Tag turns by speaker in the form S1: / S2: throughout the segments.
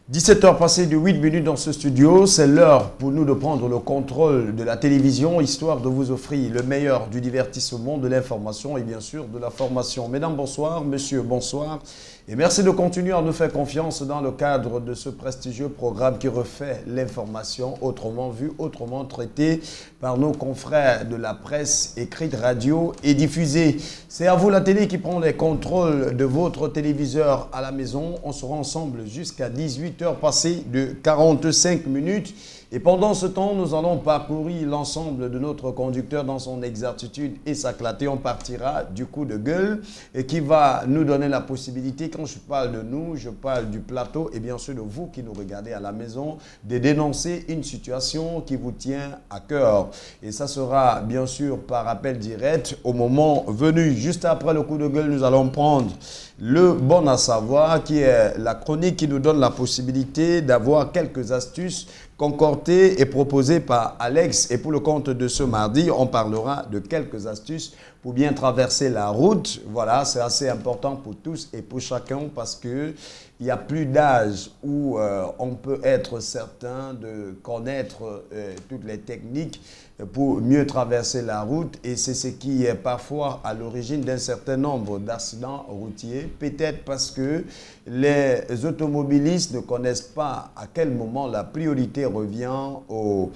S1: 17 heures passées de 8 minutes dans ce studio, c'est l'heure pour nous de prendre le contrôle de la télévision, histoire de vous offrir le meilleur du divertissement, de l'information et bien sûr de la formation. Mesdames, bonsoir, messieurs, bonsoir. Et merci de continuer à nous faire confiance dans le cadre de ce prestigieux programme qui refait l'information autrement vue, autrement traitée par nos confrères de la presse écrite, radio et diffusée. C'est à vous la télé qui prend les contrôles de votre téléviseur à la maison. On sera ensemble jusqu'à 18 heures passées de 45 minutes. Et pendant ce temps, nous allons parcourir l'ensemble de notre conducteur dans son exactitude et sa clarté. On partira du coup de gueule et qui va nous donner la possibilité, quand je parle de nous, je parle du plateau et bien sûr de vous qui nous regardez à la maison, de dénoncer une situation qui vous tient à cœur. Et ça sera bien sûr par appel direct au moment venu. Juste après le coup de gueule, nous allons prendre le bon à savoir qui est la chronique qui nous donne la possibilité d'avoir quelques astuces concoctées et proposées par Alex. Et pour le compte de ce mardi, on parlera de quelques astuces pour bien traverser la route. Voilà, c'est assez important pour tous et pour chacun parce que il n'y a plus d'âge où on peut être certain de connaître toutes les techniques pour mieux traverser la route. Et c'est ce qui est parfois à l'origine d'un certain nombre d'accidents routiers. Peut-être parce que les automobilistes ne connaissent pas à quel moment la priorité revient aux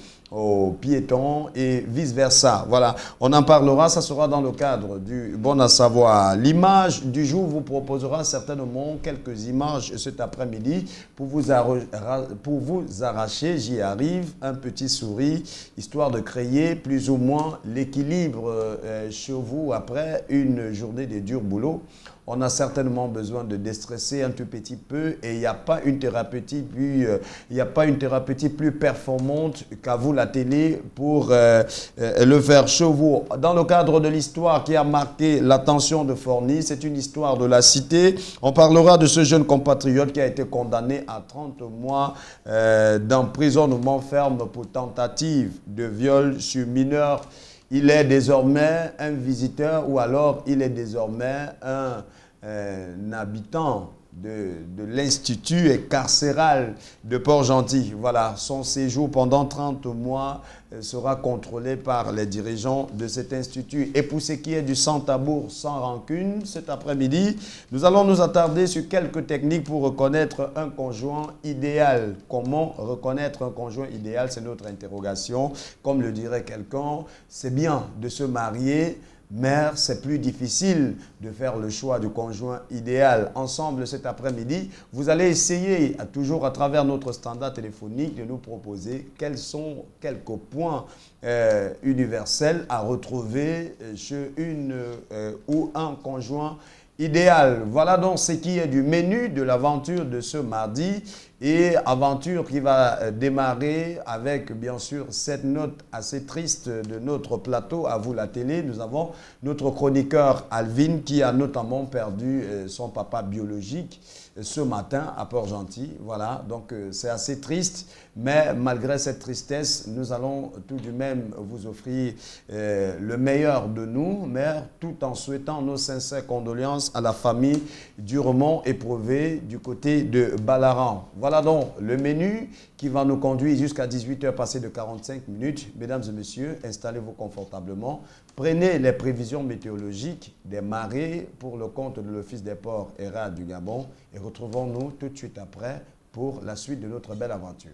S1: piétons et vice-versa. Voilà, on en parlera, ça sera dans le cadre du bon à savoir. L'image du jour vous proposera certainement quelques images cet après-midi pour vous arracher, j'y arrive, un petit sourire, histoire de créer plus ou moins l'équilibre chez vous après une journée de dur boulot. On a certainement besoin de déstresser un tout petit peu et il n'y a pas une thérapeutique plus performante qu'à vous la télé pour le faire chez vous. Dans le cadre de l'histoire qui a marqué l'attention de Forny, c'est une histoire de la cité. On parlera de ce jeune compatriote qui a été condamné à 30 mois d'emprisonnement ferme pour tentative de viol sur mineur. Il est désormais un visiteur ou alors il est désormais un habitant de l'Institut carcéral de Port-Gentil. Voilà, son séjour pendant 30 mois sera contrôlé par les dirigeants de cet institut. Et pour ce qui est du sans-tabour, sans rancune, cet après-midi, nous allons nous attarder sur quelques techniques pour reconnaître un conjoint idéal. Comment reconnaître un conjoint idéal? C'est notre interrogation. Comme le dirait quelqu'un, c'est bien de se marier, mais c'est plus difficile de faire le choix du conjoint idéal. Ensemble, cet après-midi, vous allez essayer, toujours à travers notre standard téléphonique, de nous proposer quels sont quelques points universels à retrouver chez une ou un conjoint idéal. Voilà donc ce qui est du menu de l'aventure de ce mardi. Et aventure qui va démarrer avec bien sûr cette note assez triste de notre plateau, à vous la télé. Nous avons notre chroniqueur Alvin qui a notamment perdu son papa biologique ce matin à Port-Gentil. Voilà, donc c'est assez triste, mais malgré cette tristesse, nous allons tout de même vous offrir le meilleur de nous, mais tout en souhaitant nos sincères condoléances à la famille durement éprouvée du côté de Ballaran. Voilà donc le menu qui va nous conduire jusqu'à 18 heures passées de 45 minutes. Mesdames et messieurs, installez-vous confortablement. Prenez les prévisions météorologiques des marées pour le compte de l'Office des ports et rades du Gabon et retrouvons-nous tout de suite après pour la suite de notre belle aventure.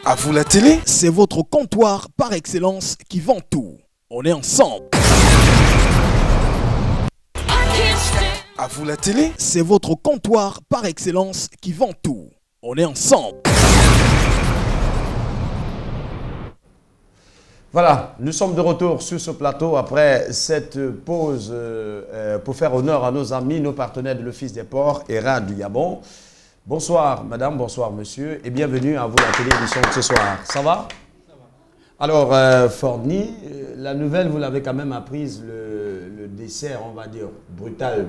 S2: À vous la télé, c'est votre comptoir par excellence qui vend tout. On est ensemble. À vous la télé, c'est votre comptoir par excellence qui vend tout. On est ensemble.
S1: Voilà, nous sommes de retour sur ce plateau après cette pause pour faire honneur à nos amis, nos partenaires de l'Office des ports et RAD du Gabon. Bonsoir madame, bonsoir monsieur et bienvenue à vous la télévision de ce soir. Ça va? Ça va. Alors Forny, la nouvelle vous l'avez quand même apprise, le décès on va dire brutal